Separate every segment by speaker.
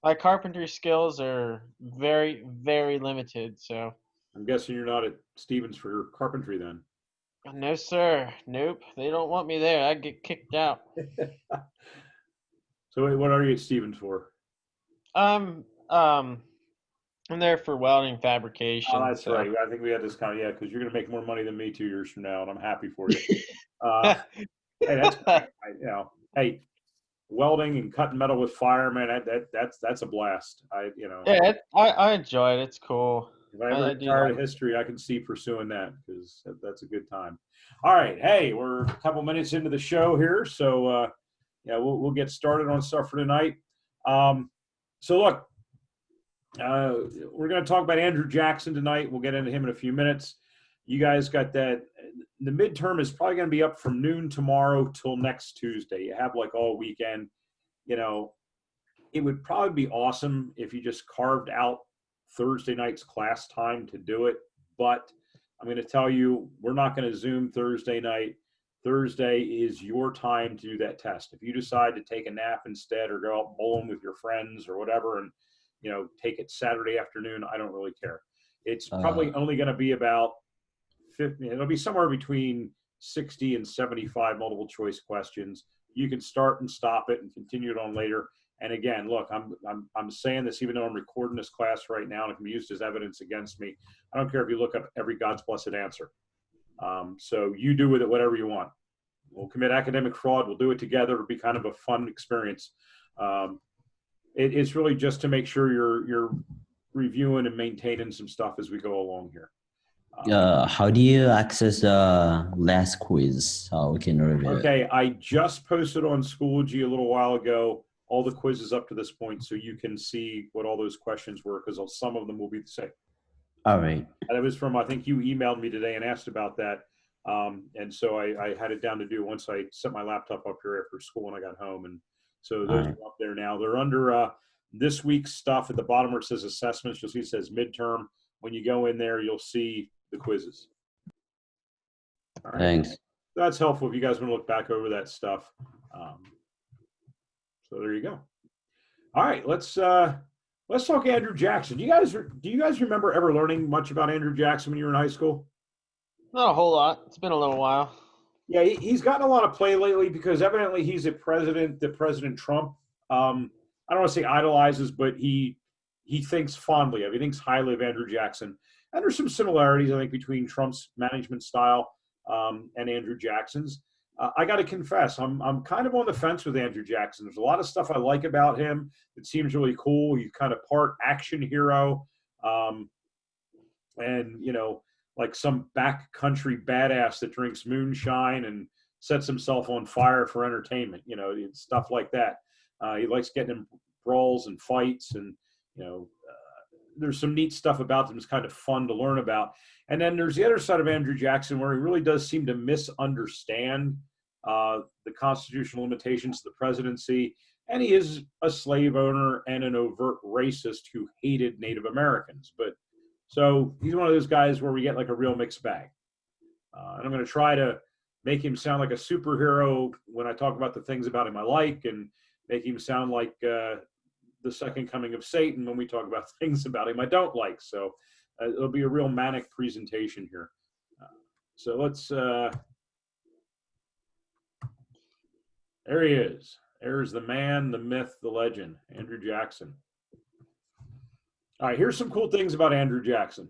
Speaker 1: My carpentry skills are very, very limited. So,
Speaker 2: I'm guessing you're not at Stevens for carpentry then.
Speaker 1: no, sir. Nope. They don't want me there. I get kicked out.
Speaker 2: So wait, what are you at Stevens for?
Speaker 1: Um, um, I'm there for welding
Speaker 2: Oh,
Speaker 1: fabrication.
Speaker 2: that's
Speaker 1: So,
Speaker 2: right. I think we had this kind of, yeah, because you're going to make more money than me 2 years from now, and I'm happy for you. Uh, hey, that's great. Hey, welding and cutting metal with fire, man, that's a blast.
Speaker 1: yeah, I enjoy it. It's cool.
Speaker 2: If I ever
Speaker 1: I
Speaker 2: get
Speaker 1: do
Speaker 2: tired
Speaker 1: like.
Speaker 2: of history, I can see pursuing that because that's a good time. All right, hey, we're a couple minutes into the show here, so yeah, we'll get started on stuff for tonight. Um, so look, uh, we're going to talk about Andrew Jackson tonight. We'll get into him in a few minutes. You guys got that. The midterm is probably going to be up from noon tomorrow till next Tuesday. You have like all weekend. You know, it would probably be awesome if you just carved out Thursday night's class time to do it. But I'm going to tell you, we're not going to Zoom Thursday night. Thursday is your time to do that test. If you decide to take a nap instead or go out bowling with your friends or whatever and, take it Saturday afternoon, I don't really care. It's
Speaker 3: Uh,
Speaker 2: probably only going to be about 50, it'll be somewhere between 60 and 75 multiple choice questions. You can start and stop it and continue it on later. And again, look, I'm saying this even though I'm recording this class right now and it can be used as evidence against me. I don't care if you look up every God's blessed answer. So you do with it whatever you want. We'll commit academic fraud. We'll do it together. It'll be kind of a fun experience. It's really just to make sure you're reviewing and maintaining some stuff as we go along here.
Speaker 3: how do you access the last quiz so we can review it?
Speaker 2: Okay, I just posted on Schoology a little while ago all the quizzes up to this point, so you can see what all those questions were because some of them will be the same.
Speaker 3: All right.
Speaker 2: And it was from, I think you emailed me today and asked about that. And so I had it down to do once I set my laptop up here after school when I got home. And so
Speaker 3: All
Speaker 2: those
Speaker 3: right.
Speaker 2: are up there now. They're under this week's stuff at the bottom where it says assessments. You'll see it says midterm. When you go in there, you'll see the quizzes. All right.
Speaker 3: Thanks.
Speaker 2: That's helpful if you guys want to look back over that stuff. So there you go. All right, let's talk Andrew Jackson. Do you guys remember ever learning much about Andrew Jackson when you were in high school?
Speaker 1: Not a whole lot. It's been a little while.
Speaker 2: Yeah, he's gotten a lot of play lately because evidently he's a president that President Trump, I don't want to say idolizes, but he thinks fondly of. He thinks highly of Andrew Jackson. And there's some similarities, I think, between Trump's management style and Andrew Jackson's. I got to confess, I'm kind of on the fence with Andrew Jackson. There's a lot of stuff I like about him that seems really cool. He's kind of part action hero, and like some backcountry badass that drinks moonshine and sets himself on fire for entertainment. Stuff like that. He likes getting in brawls and fights, and there's some neat stuff about them that's kind of fun to learn about. And then there's the other side of Andrew Jackson where he really does seem to misunderstand the constitutional limitations of the presidency. And he is a slave owner and an overt racist who hated Native Americans. But so he's one of those guys where we get like a real mixed bag. And I'm going to try to make him sound like a superhero when I talk about the things about him I like, and make him sound like the second coming of Satan when we talk about things about him I don't like. So it'll be a real manic presentation here. So let's, there he is. There's the man, the myth, the legend, Andrew Jackson. All right, here's some cool things about Andrew Jackson.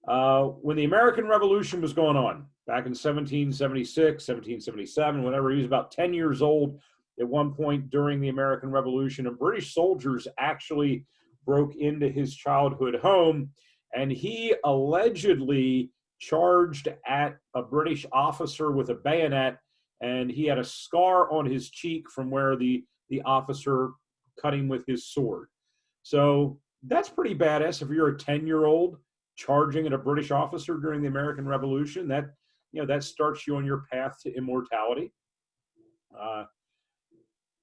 Speaker 2: When the American Revolution was going on, back in 1776, 1777, whenever he was about 10 years old, at one point during the American Revolution, and British soldiers actually broke into his childhood home, and he allegedly charged at a British officer with a bayonet, and he had a scar on his cheek from where the officer cut him with his sword. So that's pretty badass if you're a 10-year-old charging at a British officer during the American Revolution. That starts you on your path to immortality.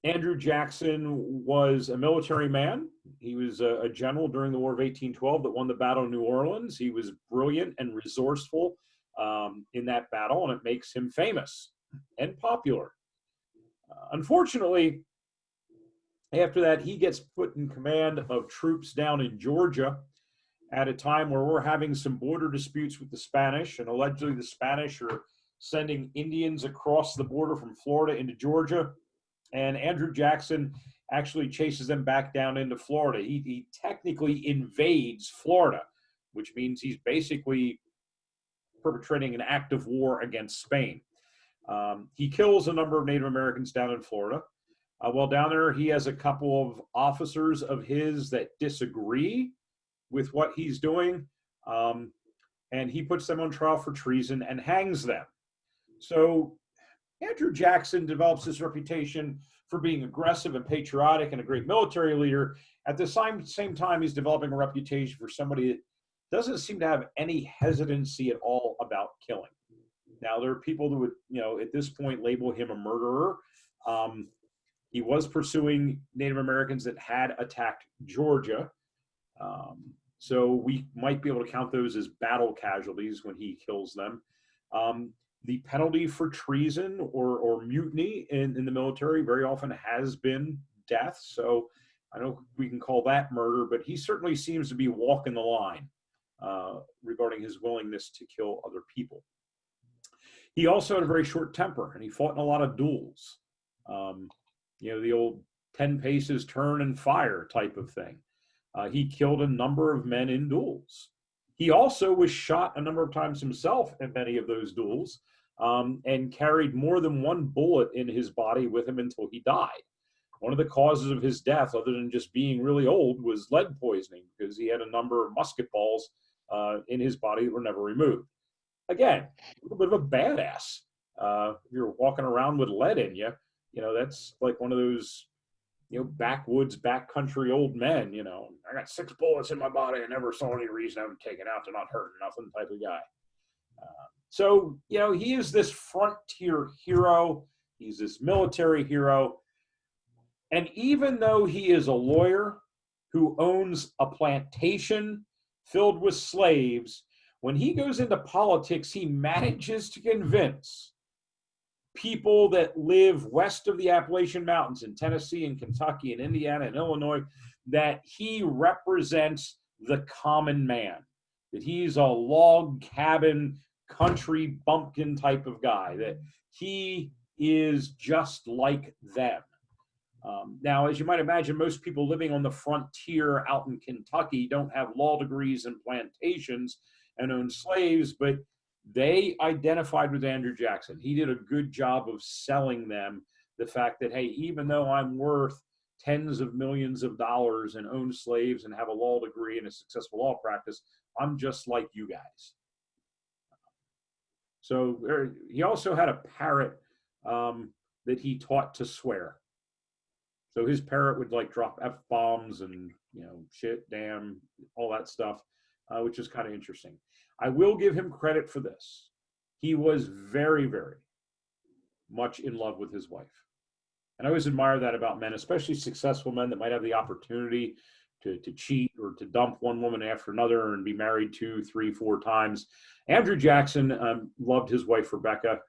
Speaker 2: Andrew Jackson was a military man. He was a general during the War of 1812 that won the Battle of New Orleans. He was brilliant and resourceful in that battle, and it makes him famous and popular. Unfortunately, After that, he gets put in command of troops down in Georgia at a time where we're having some border disputes with the Spanish, and allegedly the Spanish are sending Indians across the border from Florida into Georgia. And Andrew Jackson actually chases them back down into Florida. He technically invades Florida, which means he's basically perpetrating an act of war against Spain. He kills a number of Native Americans down in Florida. While down there, he has a couple of officers of his that disagree with what he's doing, and he puts them on trial for treason and hangs them. So Andrew Jackson develops this reputation for being aggressive and patriotic and a great military leader. At the same time, he's developing a reputation for somebody that doesn't seem to have any hesitancy at all about killing. Now, there are people that would, at this point label him a murderer. He was pursuing Native Americans that had attacked Georgia. So we might be able to count those as battle casualties when he kills them. The penalty for treason or mutiny in the military very often has been death. So I don't know if we can call that murder, but he certainly seems to be walking the line regarding his willingness to kill other people. He also had a very short temper, and he fought in a lot of duels. The old 10 paces, turn and fire type of thing. He killed a number of men in duels. He also was shot a number of times himself in many of those duels, and carried more than one bullet in his body with him until he died. One of the causes of his death, other than just being really old, was lead poisoning, because he had a number of musket balls in his body that were never removed. Again, a little bit of a badass. If you're walking around with lead in you, that's like one of those, backwoods, backcountry old men, I got 6 bullets in my body. I never saw any reason I would take it out. They're not hurting nothing type of guy. So, he is this frontier hero. He's this military hero. And even though he is a lawyer who owns a plantation filled with slaves, when he goes into politics, he manages to convince people that live west of the Appalachian Mountains in Tennessee and Kentucky and Indiana and Illinois that he represents the common man, that he's a log cabin, country bumpkin type of guy, that he is just like them. Now, as you might imagine, most people living on the frontier out in Kentucky don't have law degrees and plantations and own slaves, but they identified with Andrew Jackson. He did a good job of selling them the fact that, hey, even though I'm worth tens of millions of dollars and own slaves and have a law degree and a successful law practice, I'm just like you guys. So he also had a parrot that he taught to swear. So his parrot would like drop F-bombs and, shit, damn, all that stuff, which is kind of interesting. I will give him credit for this. He was very, very much in love with his wife. And I always admire that about men, especially successful men that might have the opportunity to cheat or to dump one woman after another and be married 2, 3, 4 times. Andrew Jackson loved his wife, Rebecca.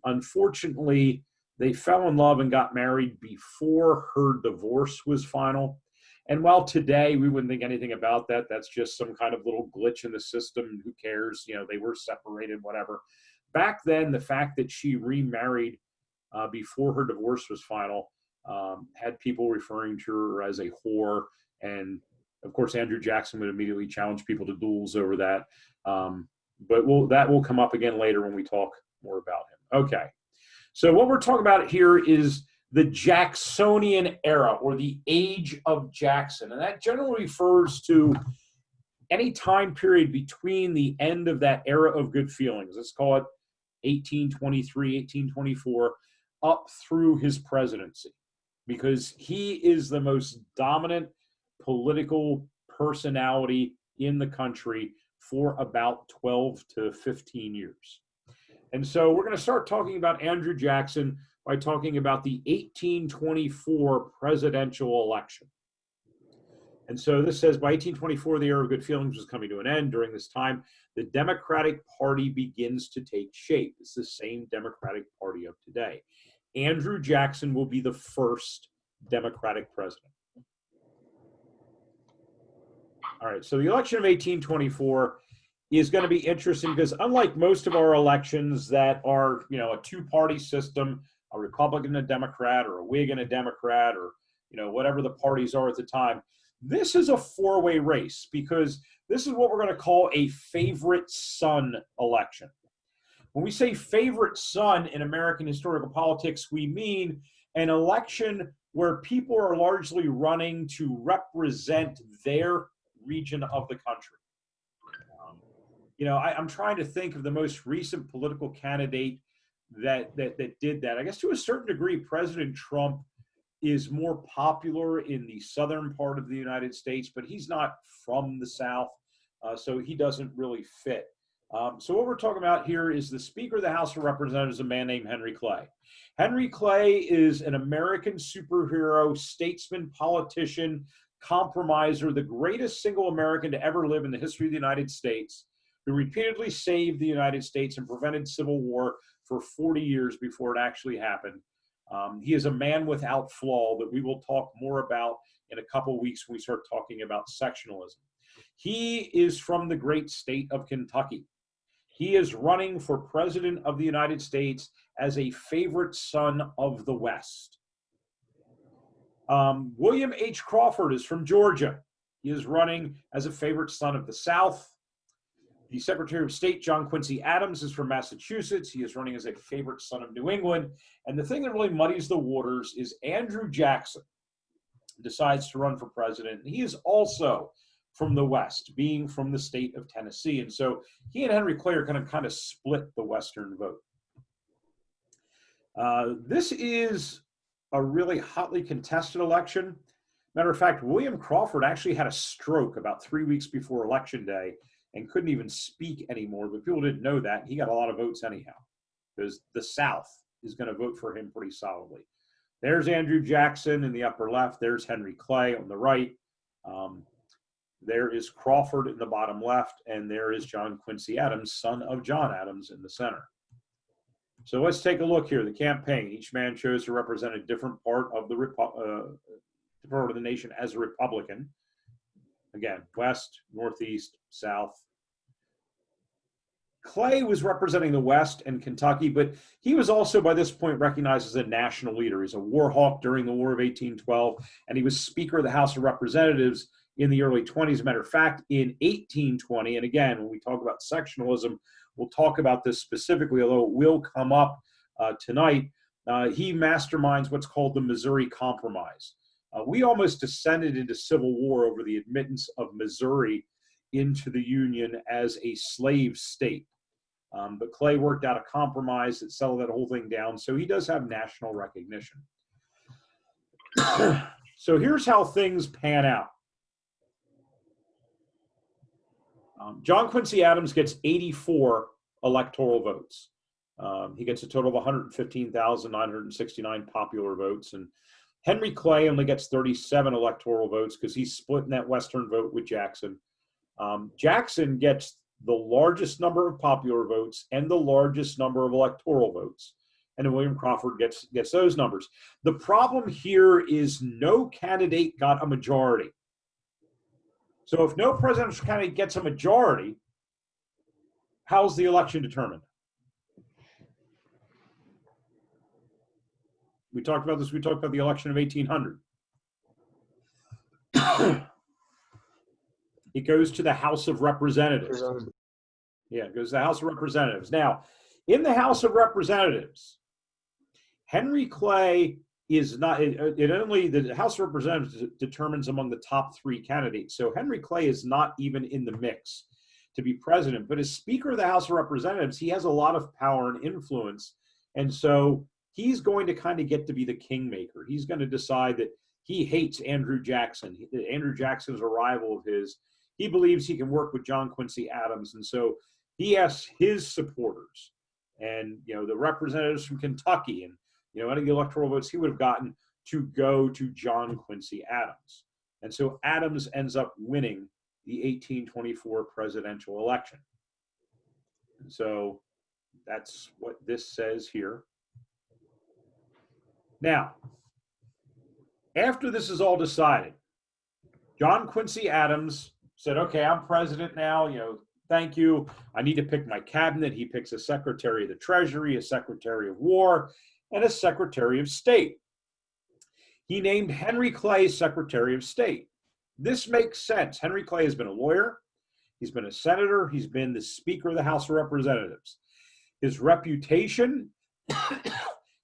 Speaker 2: Unfortunately, they fell in love and got married before her divorce was final. And while today we wouldn't think anything about that, that's just some kind of little glitch in the system. Who cares? They were separated, whatever. Back then, the fact that she remarried before her divorce was final had people referring to her as a whore. And of course, Andrew Jackson would immediately challenge people to duels over that. But that will come up again later when we talk more about him. Okay. So what we're talking about here is the Jacksonian era, or the age of Jackson. And that generally refers to any time period between the end of that era of good feelings. Let's call it 1823, 1824, up through his presidency, because he is the most dominant political personality in the country for about 12 to 15 years. And so we're going to start talking about Andrew Jackson by talking about the 1824 presidential election. And so this says, by 1824, the era of good feelings was coming to an end. During this time, the Democratic Party begins to take shape. It's the same Democratic Party of today. Andrew Jackson will be the first Democratic president. All right, so the election of 1824 is going to be interesting because unlike most of our elections that are, you know, a two-party system, a Republican and a Democrat, or a Whig and a Democrat, or, you know, whatever the parties are at the time, this is a four-way race because this is what we're going to call a favorite son election. When we say favorite son in American historical politics, we mean an election where people are largely running to represent their region of the country. You know, I'm trying to think of the most recent political candidate that did that. I guess to a certain degree, President Trump is more popular in the southern part of the United States, but he's not from the South, so he doesn't really fit. So what we're talking about here is the Speaker of the House of Representatives, a man named Henry Clay. Henry Clay is an American superhero, statesman, politician, compromiser, the greatest single American to ever live in the history of the United States, who repeatedly saved the United States and prevented civil war for 40 years before it actually happened. He is a man without flaw that we will talk more about in a couple of weeks when we start talking about sectionalism. He is from the great state of Kentucky. He is running for president of the United States as a favorite son of the West. William H. Crawford is from Georgia. He is running as a favorite son of the South. The Secretary of State, John Quincy Adams, is from Massachusetts. He is running as a favorite son of New England. And the thing that really muddies the waters is Andrew Jackson decides to run for president. And he is also from the West, being from the state of Tennessee. And so he and Henry Clay are going to kind of split the Western vote. This is a really hotly contested election. Matter of fact, William Crawford actually had a stroke about 3 weeks before Election Day and couldn't even speak anymore, but people didn't know that. He got a lot of votes anyhow because the South is going to vote for him pretty solidly. There's Andrew Jackson in the upper left. There's Henry Clay on the right. There is Crawford in the bottom left, and there is John Quincy Adams, son of John Adams, in the center. So let's take a look here. The campaign. Each man chose to represent a different part of the nation as a Republican. Again, West, Northeast, South. Clay was representing the West and Kentucky, but he was also by this point recognized as a national leader. He's a war hawk during the War of 1812, and he was Speaker of the House of Representatives in the early 20s. As a matter of fact, in 1820, and again, when we talk about sectionalism, we'll talk about this specifically, although it will come up tonight. He masterminds what's called the Missouri Compromise. We almost descended into civil war over the admittance of Missouri into the Union as a slave state. But Clay worked out a compromise that settled that whole thing down, so he does have national recognition. So here's how things pan out. John Quincy Adams gets 84 electoral votes. He gets a total of 115,969 popular votes, and Henry Clay only gets 37 electoral votes because he's splitting that Western vote with Jackson. Jackson gets the largest number of popular votes and the largest number of electoral votes. And then William Crawford gets those numbers. The problem here is no candidate got a majority. So if no presidential candidate gets a majority, how's the election determined? We talked about this. We talked about the election of 1800. It goes to the House of Representatives. Yeah, it goes to the House of Representatives. Now, in the House of Representatives, Henry Clay is not, the House of Representatives determines among the top three candidates. So Henry Clay is not even in the mix to be president. But as Speaker of the House of Representatives, he has a lot of power and influence. And so he's going to kind of get to be the kingmaker. He's going to decide that he hates Andrew Jackson. Andrew Jackson is a rival of his. He believes he can work with John Quincy Adams. And so he asks his supporters and, the representatives from Kentucky and, any of the electoral votes he would have gotten to go to John Quincy Adams. And so Adams ends up winning the 1824 presidential election. And so that's what this says here. Now, After this is all decided, John Quincy Adams said, okay, I'm president now, thank you. I need to pick my cabinet. He picks a secretary of the Treasury, a secretary of war, and a secretary of state. He named Henry Clay secretary of state. This makes sense. Henry Clay has been a lawyer. He's been a senator. He's been the Speaker of the House of Representatives. His reputation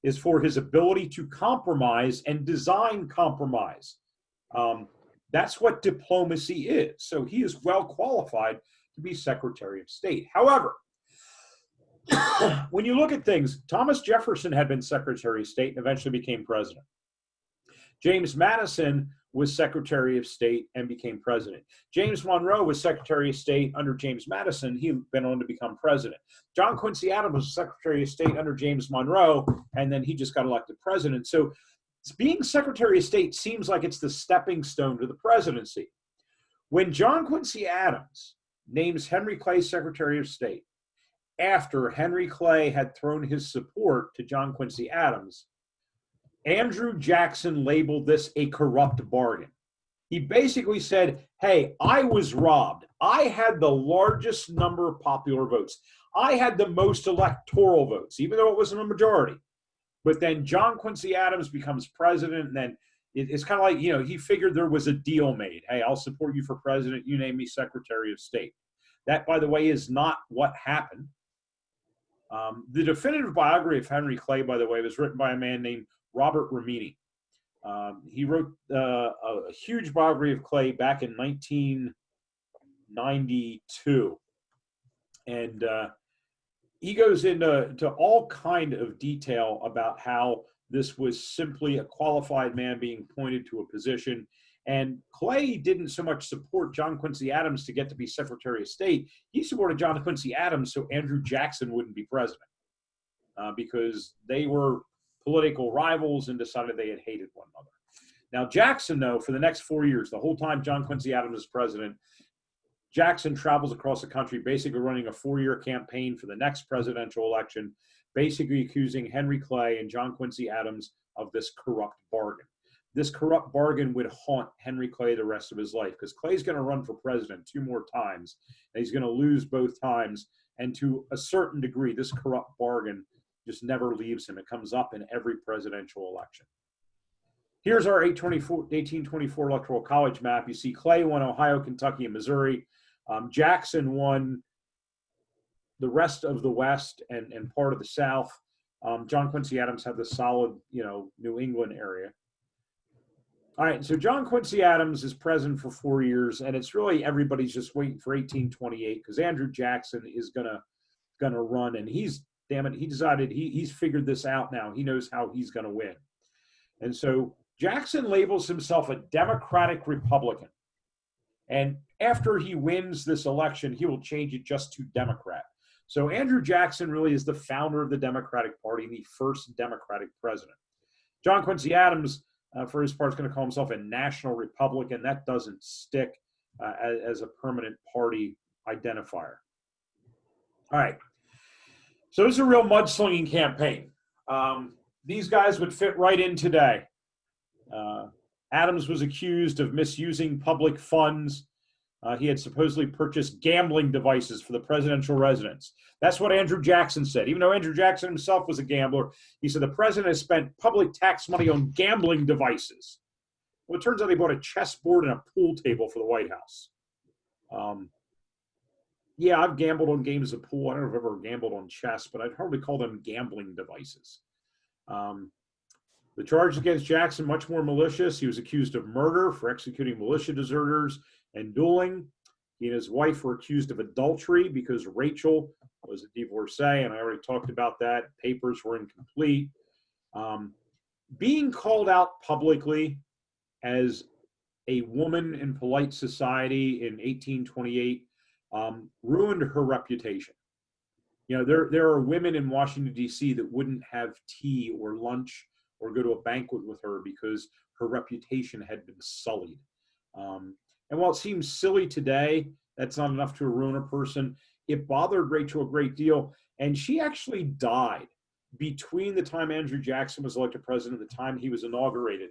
Speaker 2: is for his ability to compromise and design compromise. That's what diplomacy is. So he is well qualified to be Secretary of State. However, when you look at things, Thomas Jefferson had been Secretary of State and eventually became president. James Madison was Secretary of State and became president. James Monroe was Secretary of State under James Madison. He went on to become president. John Quincy Adams was Secretary of State under James Monroe, and then he just got elected president. So being Secretary of State seems like it's the stepping stone to the presidency. When John Quincy Adams names Henry Clay Secretary of State, after Henry Clay had thrown his support to John Quincy Adams, Andrew Jackson labeled this a corrupt bargain. He basically said, hey, I was robbed. I had the largest number of popular votes. I had the most electoral votes, even though it wasn't a majority. But then John Quincy Adams becomes president, and then it's kind of like, he figured there was a deal made. Hey, I'll support you for president. You name me Secretary of State. That, by the way, is not what happened. The definitive biography of Henry Clay, by the way, was written by a man named Robert Remini. He wrote a huge biography of Clay back in 1992. And he goes into all kind of detail about how this was simply a qualified man being appointed to a position. And Clay didn't so much support John Quincy Adams to get to be Secretary of State. He supported John Quincy Adams so Andrew Jackson wouldn't be president, because they were political rivals and decided they had hated one another. Now, Jackson, though, for the next 4 years, the whole time John Quincy Adams is president, Jackson travels across the country basically running a 4-year campaign for the next presidential election, basically accusing Henry Clay and John Quincy Adams of this corrupt bargain. This corrupt bargain would haunt Henry Clay the rest of his life, because Clay's going to run for president 2 more times, and he's going to lose both times. And to a certain degree, this corrupt bargain just never leaves him. It comes up in every presidential election. Here's our 1824 Electoral College map. You see Clay won Ohio, Kentucky, and Missouri. Jackson won the rest of the West and part of the South. John Quincy Adams had the solid, New England area. All right, so John Quincy Adams is president for 4 years, and it's really everybody's just waiting for 1828 because Andrew Jackson is gonna run, and he decided he's figured this out now. He knows how he's gonna win, and so Jackson labels himself a Democratic Republican, and after he wins this election, he will change it just to Democrat. So Andrew Jackson really is the founder of the Democratic Party and the first Democratic president. John Quincy Adams, for his part, is going to call himself a national Republican. That doesn't stick as a permanent party identifier. All right. So this is a real mudslinging campaign. These guys would fit right in today. Adams was accused of misusing public funds. He had supposedly purchased gambling devices for the presidential residence. That's what Andrew Jackson said. Even though Andrew Jackson himself was a gambler, he said the president has spent public tax money on gambling devices. Well, it turns out he bought a chessboard and a pool table for the White House. Yeah, I've gambled on games of pool. I don't know if I've ever gambled on chess, but I'd hardly call them gambling devices. The charge against Jackson, much more malicious. He was accused of murder for executing militia deserters and dueling. He and his wife were accused of adultery because Rachel was a divorcee, and I already talked about that. Papers were incomplete. Being called out publicly as a woman in polite society in 1828 ruined her reputation. There are women in Washington, D.C. that wouldn't have tea or lunch or go to a banquet with her because her reputation had been sullied. And while it seems silly today, that's not enough to ruin a person. It bothered Rachel a great deal. And she actually died between the time Andrew Jackson was elected president and the time he was inaugurated.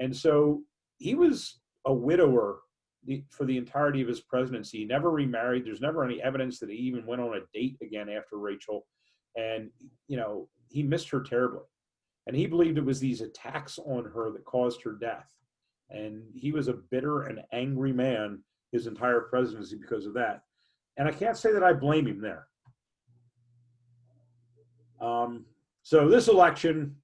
Speaker 2: And so he was a widower for the entirety of his presidency. He never remarried. There's never any evidence that he even went on a date again after Rachel. And, you know, he missed her terribly. And he believed it was these attacks on her that caused her death. And he was a bitter and angry man his entire presidency because of that. And I can't say that I blame him there. So this election,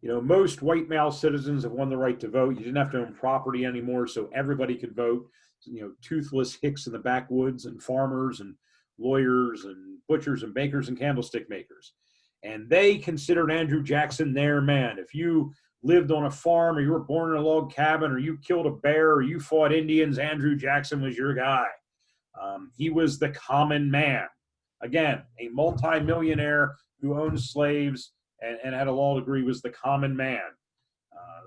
Speaker 2: you know, most white male citizens have won the right to vote. You didn't have to own property anymore, so everybody could vote. You know, toothless hicks in the backwoods and farmers and lawyers and butchers and bakers and candlestick makers. And they considered Andrew Jackson their man. If you lived on a farm or you were born in a log cabin or you killed a bear or you fought Indians, Andrew Jackson was your guy. He was the common man. Again, a multimillionaire who owned slaves and had a law degree was the common man.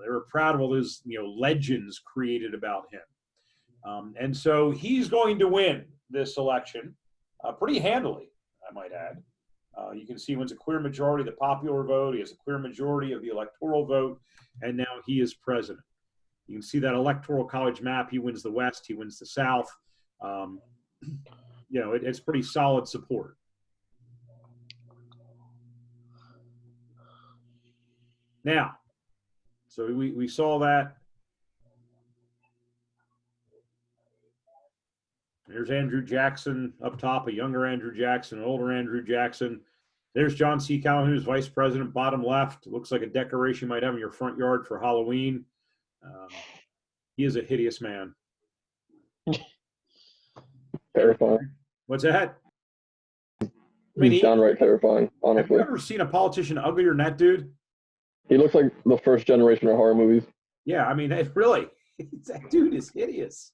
Speaker 2: They were proud of all those, you know, legends created about him. And so he's going to win this election pretty handily, I might add. You can see he wins a clear majority of the popular vote. He has a clear majority of the electoral vote. And now he is president. You can see that electoral college map. He wins the West. He wins the South. You know, it's pretty solid support. Now, so we saw that. There's Andrew Jackson up top, a younger Andrew Jackson, an older Andrew Jackson. There's John C. Calhoun, who's vice president, bottom left. Looks like a decoration you might have in your front yard for Halloween. He is a hideous man.
Speaker 4: Terrifying.
Speaker 2: What's that?
Speaker 4: He's downright terrifying, honestly.
Speaker 2: Have you ever seen a politician uglier than that dude?
Speaker 4: He looks like the first generation of horror movies.
Speaker 2: Yeah, I mean, really, that dude is hideous.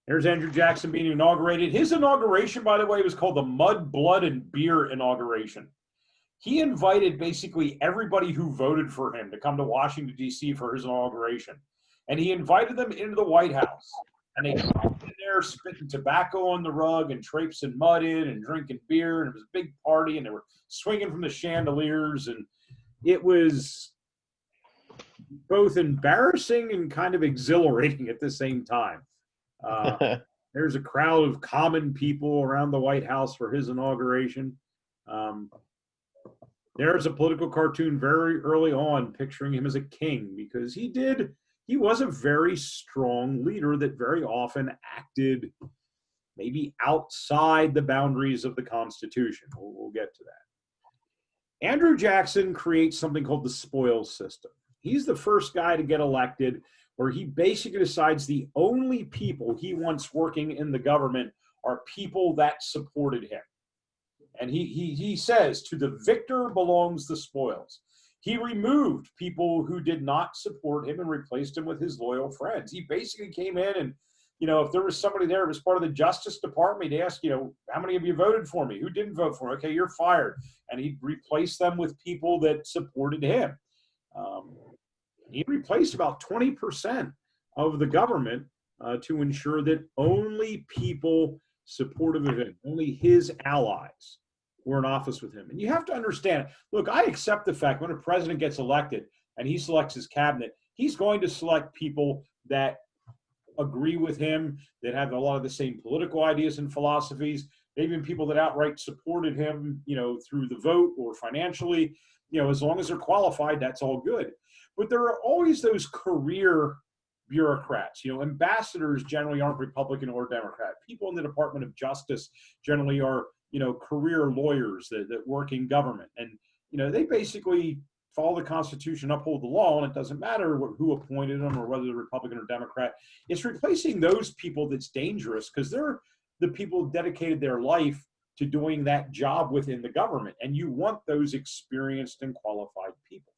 Speaker 2: There's Andrew Jackson being inaugurated. His inauguration, by the way, was called the Mud, Blood, and Beer inauguration. He invited basically everybody who voted for him to come to Washington, D.C. for his inauguration. And he invited them into the White House. And they came in there spitting tobacco on the rug and traipsing mud in and drinking beer. And it was a big party. And they were swinging from the chandeliers. And it was both embarrassing and kind of exhilarating at the same time. There's a crowd of common people around the White House for his inauguration. There's a political cartoon very early on picturing him as a king because he was a very strong leader that very often acted maybe outside the boundaries of the Constitution. We'll get to that. Andrew Jackson creates something called the spoils system. He's the first guy to get elected where he basically decides the only people he wants working in the government are people that supported him. And he says, to the victor belongs the spoils. He removed people who did not support him and replaced him with his loyal friends. He basically came in and, you know, if there was somebody there who was part of the Justice Department, he'd ask, you know, how many of you voted for me? Who didn't vote for me? Okay, you're fired. And he'd replace them with people that supported him. He replaced about 20% of the government to ensure that only people supportive of him, only his allies were in office with him. And you have to understand, look, I accept the fact when a president gets elected and he selects his cabinet, he's going to select people that agree with him, that have a lot of the same political ideas and philosophies, maybe even people that outright supported him, you know, through the vote or financially. You know, as long as they're qualified, that's all good. But there are always those career bureaucrats. You know, ambassadors generally aren't Republican or Democrat. People in the Department of Justice generally are, you know, career lawyers that work in government. And, you know, they basically follow the Constitution, uphold the law, and it doesn't matter who appointed them or whether they're Republican or Democrat. It's replacing those people that's dangerous because they're the people who dedicated their life to doing that job within the government. And you want those experienced and qualified people.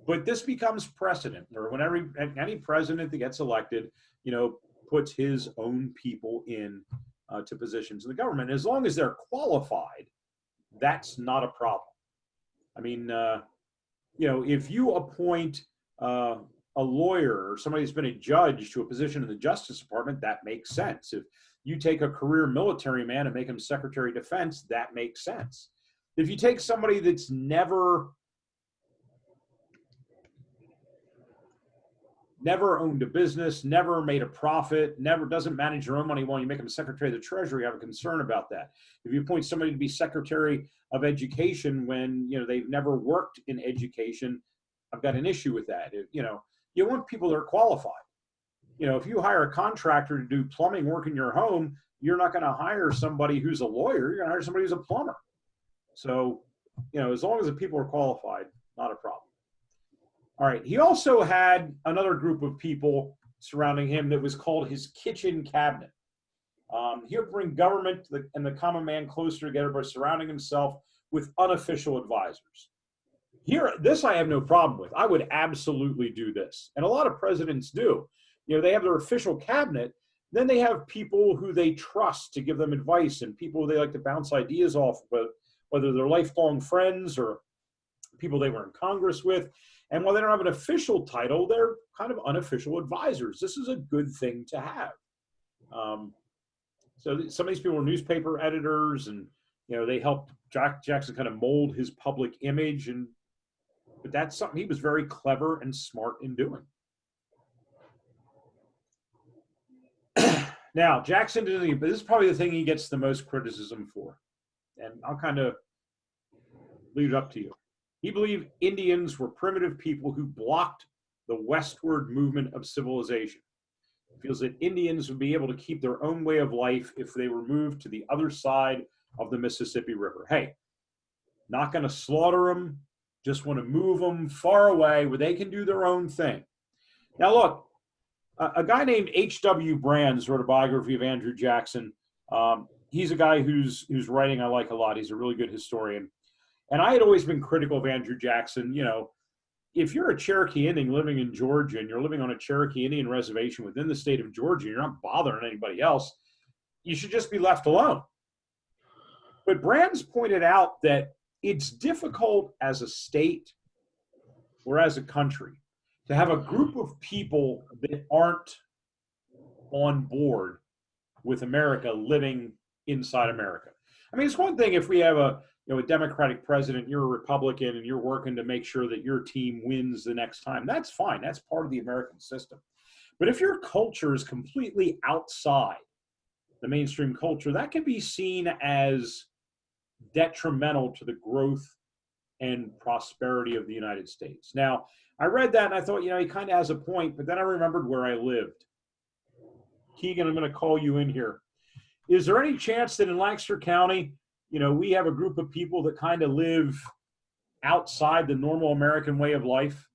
Speaker 2: But this becomes precedent where whenever any president that gets elected, you know, puts his own people in to positions in the government. As long as they're qualified, that's not a problem. I mean, you know, if you appoint a lawyer or somebody who's been a judge to a position in the Justice Department, that makes sense. If you take a career military man and make him Secretary of Defense, that makes sense. If you take somebody that's never never owned a business, never made a profit, never doesn't manage your own money. Well, you make them Secretary of the Treasury, I have a concern about that. If you appoint somebody to be Secretary of Education when they've never worked in education, I've got an issue with that. You want people that are qualified. If you hire a contractor to do plumbing work in your home, you're not going to hire somebody who's a lawyer. You're going to hire somebody who's a plumber. So, as long as the people are qualified, not a problem. All right. He also had another group of people surrounding him that was called his kitchen cabinet. He'll bring government and the common man closer together by surrounding himself with unofficial advisors. This I have no problem with. I would absolutely do this. And a lot of presidents do. They have their official cabinet. Then they have people who they trust to give them advice and people they like to bounce ideas off, whether they're lifelong friends or people they were in Congress with. And while they don't have an official title, they're kind of unofficial advisors. This is a good thing to have. So some of these people were newspaper editors, and they helped Jackson kind of mold his public image. But that's something he was very clever and smart in doing. Now, Jackson didn't, but this is probably the thing he gets the most criticism for. And I'll kind of leave it up to you. He believed Indians were primitive people who blocked the westward movement of civilization. He feels that Indians would be able to keep their own way of life if they were moved to the other side of the Mississippi River. Hey, not going to slaughter them, just want to move them far away where they can do their own thing. Now, look, a guy named H.W. Brands wrote a biography of Andrew Jackson. He's a guy whose writing I like a lot. He's a really good historian. And I had always been critical of Andrew Jackson. If you're a Cherokee Indian living in Georgia and you're living on a Cherokee Indian reservation within the state of Georgia, you're not bothering anybody else, you should just be left alone. But Brands pointed out that it's difficult as a state or as a country to have a group of people that aren't on board with America living inside America. I mean, it's one thing if we have a Democratic president, you're a Republican, and you're working to make sure that your team wins the next time. That's fine. That's part of the American system. But if your culture is completely outside the mainstream culture, that can be seen as detrimental to the growth and prosperity of the United States. Now, I read that and I thought, he kind of has a point, but then I remembered where I lived. Keegan, I'm going to call you in here. Is there any chance that in Lancaster County, we have a group of people that kind of live outside the normal American way of life?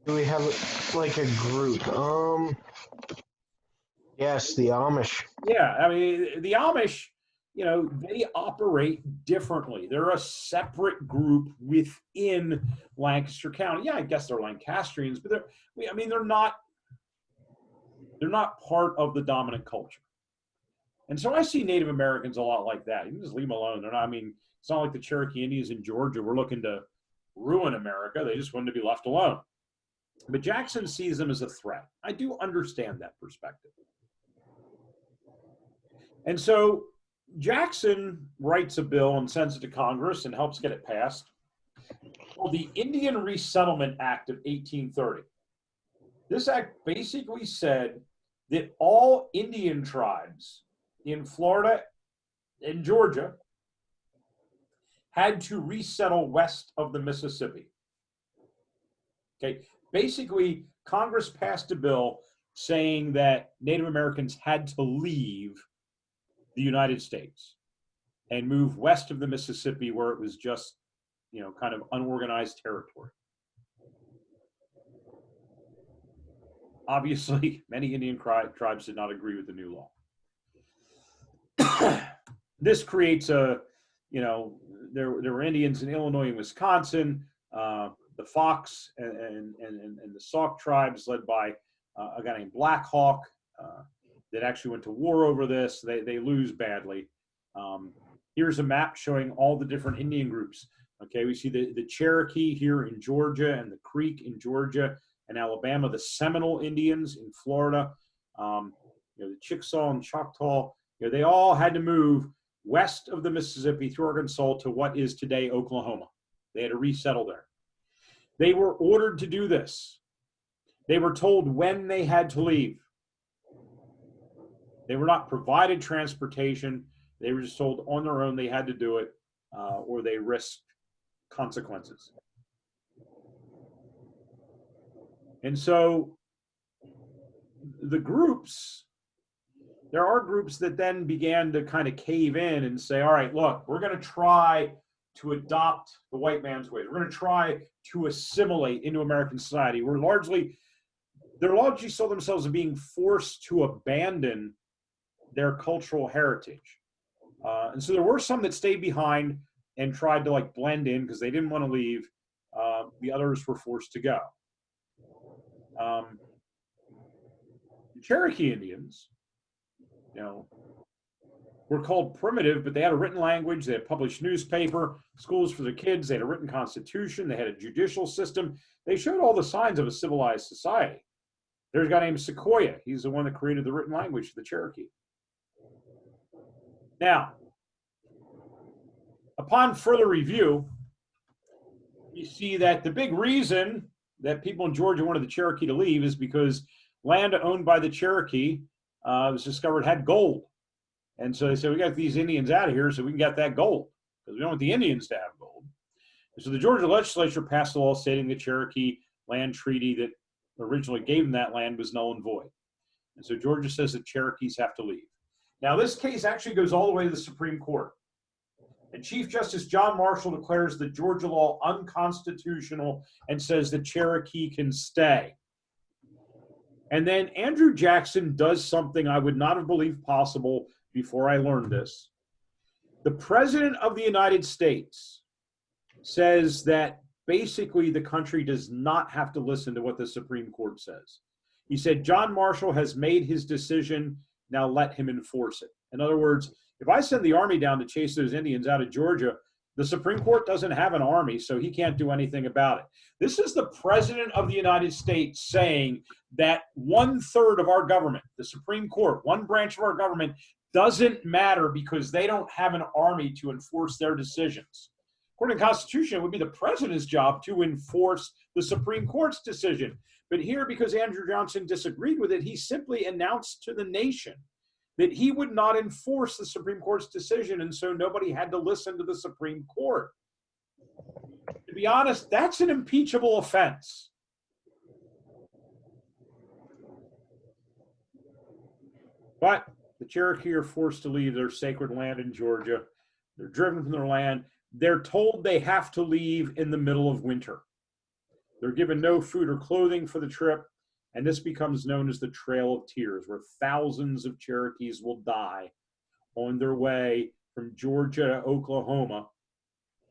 Speaker 5: Do we have like a group? Yes, the Amish.
Speaker 2: Yeah, I mean, the Amish, they operate differently. They're a separate group within Lancaster County. Yeah, I guess they're Lancastrians, but they're not part of the dominant culture. And so I see Native Americans a lot like that. You can just leave them alone. They're not, it's not like the Cherokee Indians in Georgia were looking to ruin America. They just wanted to be left alone. But Jackson sees them as a threat. I do understand that perspective. And so Jackson writes a bill and sends it to Congress and helps get it passed called the Indian Resettlement Act of 1830. This act basically said that all Indian tribes in Florida and Georgia had to resettle west of the Mississippi. Okay, basically, Congress passed a bill saying that Native Americans had to leave the United States and move west of the Mississippi where it was just, kind of unorganized territory. Obviously, many Indian tribes did not agree with the new law. This creates there were Indians in Illinois and Wisconsin, the Fox and the Sauk tribes led by a guy named Black Hawk that actually went to war over this. They lose badly. Here's a map showing all the different Indian groups. Okay, we see the Cherokee here in Georgia and the Creek in Georgia and Alabama, the Seminole Indians in Florida, the Chickasaw and Choctaw. They all had to move west of the Mississippi through Arkansas to what is today Oklahoma. They had to resettle there. They were ordered to do this. They were told when they had to leave. They were not provided transportation. They were just told on their own they had to do it, or they risked consequences. And so the groups, there are groups that then began to kind of cave in and say, all right, look, we're going to try to adopt the white man's ways. We're going to try to assimilate into American society. They largely saw themselves as being forced to abandon their cultural heritage. And so there were some that stayed behind and tried to like blend in because they didn't want to leave. The others were forced to go. The Cherokee Indians, were called primitive, but they had a written language, they had a published newspaper, schools for their kids, they had a written constitution, they had a judicial system. They showed all the signs of a civilized society. There's a guy named Sequoyah. He's the one that created the written language for the Cherokee. Now, upon further review, you see that the big reason that people in Georgia wanted the Cherokee to leave is because land owned by the Cherokee was discovered had gold. And so they said, we got these Indians out of here so we can get that gold because we don't want the Indians to have gold. And so the Georgia legislature passed a law stating the Cherokee land treaty that originally gave them that land was null and void. And so Georgia says that Cherokees have to leave. Now, this case actually goes all the way to the Supreme Court. And Chief Justice John Marshall declares the Georgia law unconstitutional and says the Cherokee can stay. And then Andrew Jackson does something I would not have believed possible before I learned this. The President of the United States says that basically the country does not have to listen to what the Supreme Court says. He said, John Marshall has made his decision, now let him enforce it. In other words, if I send the army down to chase those Indians out of Georgia, the Supreme Court doesn't have an army, so he can't do anything about it. This is the President of the United States saying that 1/3 of our government, the Supreme Court, one branch of our government, doesn't matter because they don't have an army to enforce their decisions. According to the Constitution, it would be the President's job to enforce the Supreme Court's decision. But here, because Andrew Johnson disagreed with it, he simply announced to the nation that he would not enforce the Supreme Court's decision, and so nobody had to listen to the Supreme Court. To be honest, that's an impeachable offense. But the Cherokee are forced to leave their sacred land in Georgia. They're driven from their land. They're told they have to leave in the middle of winter. They're given no food or clothing for the trip, and this becomes known as the Trail of Tears, where thousands of Cherokees will die on their way from Georgia to Oklahoma,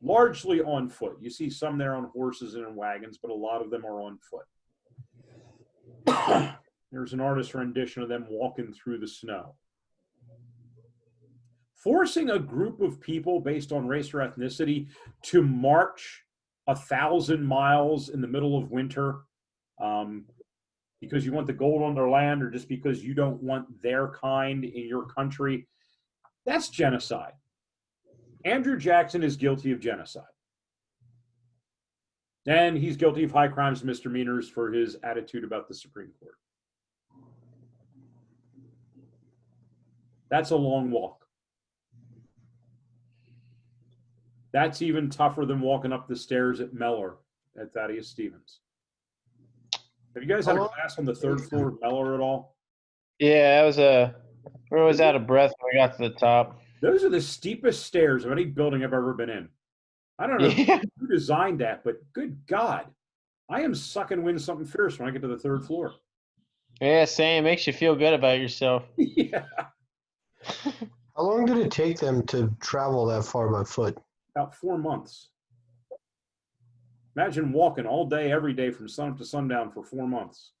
Speaker 2: largely on foot. You see some there on horses and in wagons, but a lot of them are on foot. There's an artist's rendition of them walking through the snow. Forcing a group of people based on race or ethnicity to march 1,000 miles in the middle of winter because you want the gold on their land or just because you don't want their kind in your country, that's genocide. Andrew Jackson is guilty of genocide. And he's guilty of high crimes and misdemeanors for his attitude about the Supreme Court. That's a long walk. That's even tougher than walking up the stairs at Mellor at Thaddeus Stevens. Have you guys had a class on the 3rd floor of Mellor at all?
Speaker 1: Yeah, we was out of breath when we got to the top.
Speaker 2: Those are the steepest stairs of any building I've ever been in. I don't know who designed that, but good God, I am sucking wind something fierce when I get to the 3rd floor.
Speaker 1: Yeah, same. Makes you feel good about yourself.
Speaker 2: Yeah.
Speaker 5: How long did it take them to travel that far by foot?
Speaker 2: About 4 months. Imagine walking all day, every day from sunup to sundown for 4 months.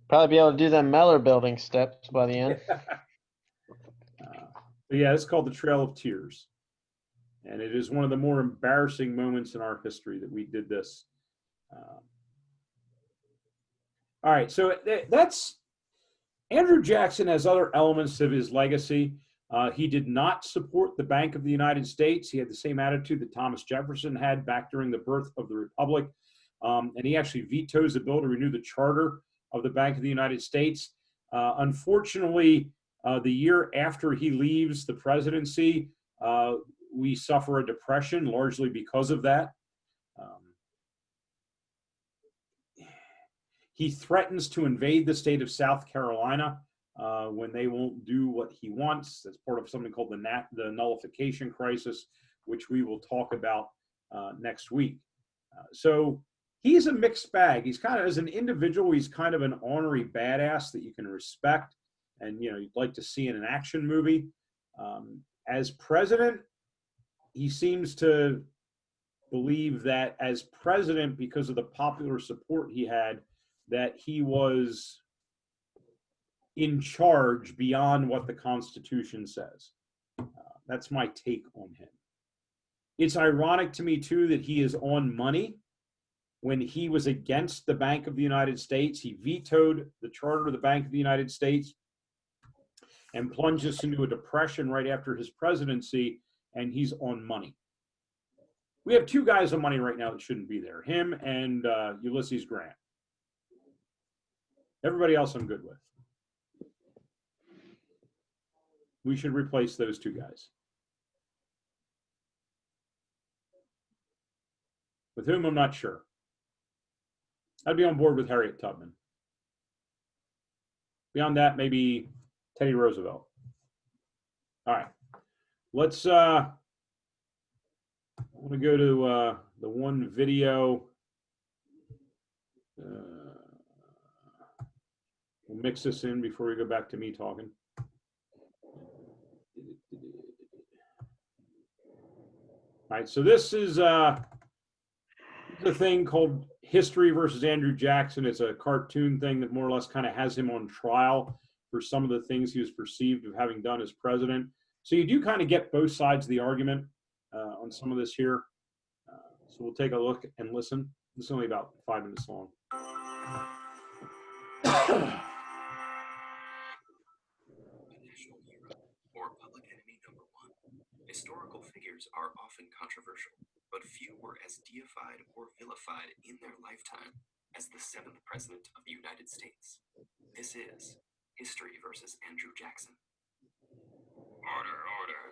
Speaker 1: Probably be able to do them Mellor building steps by the end.
Speaker 2: But yeah, it's called the Trail of Tears. And it is one of the more embarrassing moments in our history that we did this. All right, so that's Andrew Jackson has other elements of his legacy. He did not support the Bank of the United States. He had the same attitude that Thomas Jefferson had back during the birth of the Republic. And he actually vetoes the bill to renew the charter of the Bank of the United States. Unfortunately, the year after he leaves the presidency, we suffer a depression largely because of that. He threatens to invade the state of South Carolina when they won't do what he wants. That's part of something called the nullification crisis, which we will talk about next week. So he's a mixed bag. He's kind of, as an individual, he's kind of an ornery badass that you can respect and, you know, you'd like to see in an action movie. As president, he seems to believe that as president, because of the popular support he had, that he was in charge beyond what the Constitution says. That's my take on him. It's ironic to me, too, that he is on money. When he was against the Bank of the United States, he vetoed the charter of the Bank of the United States and plunged us into a depression right after his presidency, and he's on money. We have two guys on money right now that shouldn't be there, him and Ulysses Grant. Everybody else I'm good with. We should replace those two guys. With whom, I'm not sure. I'd be on board with Harriet Tubman. Beyond that, maybe Teddy Roosevelt. All right. Let's, I want to go to the one video. We'll mix this in before we go back to me talking. All right, so this is the thing called History versus Andrew Jackson. It's a cartoon thing that more or less kind of has him on trial for some of the things he was perceived of having done as president. So you do kind of get both sides of the argument on some of this here. So we'll take a look and listen. It's only about 5 minutes long.
Speaker 6: Or public enemy number one. Historical figures are often controversial, but few were as deified or vilified in their lifetime as the 7th President of the United States. This is History versus Andrew Jackson. Order, order.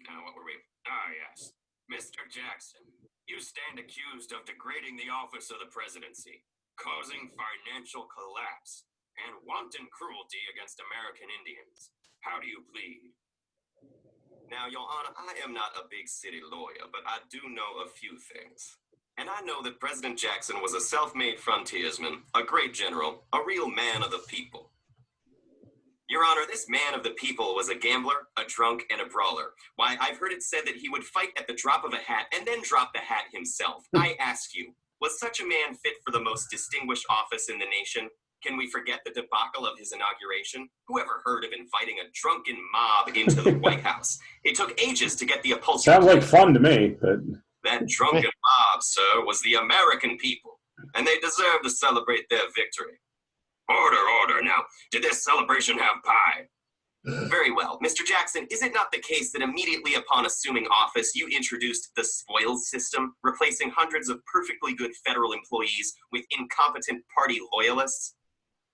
Speaker 6: Now what were we? Ah, yes. Mr. Jackson, you stand accused of degrading the office of the presidency, causing financial collapse, and wanton cruelty against American Indians. How do you plead? Now, Your Honor, I am not a big city lawyer, but I do know a few things. And I know that President Jackson was a self-made frontiersman, a great general, a real man of the people. Your Honor, this man of the people was a gambler, a drunk, and a brawler. Why, I've heard it said that he would fight at the drop of a hat and then drop the hat himself. I ask you, was such a man fit for the most distinguished office in the nation? Can we forget the debacle of his inauguration? Who ever heard of inviting a drunken mob into the White House? It took ages to get the upholstery.
Speaker 2: Sounds like fun to me, but
Speaker 6: that drunken mob, sir, was the American people, and they deserve to celebrate their victory. Order, order. Now, did this celebration have pie? Very well. Mr. Jackson, is it not the case that immediately upon assuming office, you introduced the spoils system, replacing hundreds of perfectly good federal employees with incompetent party loyalists?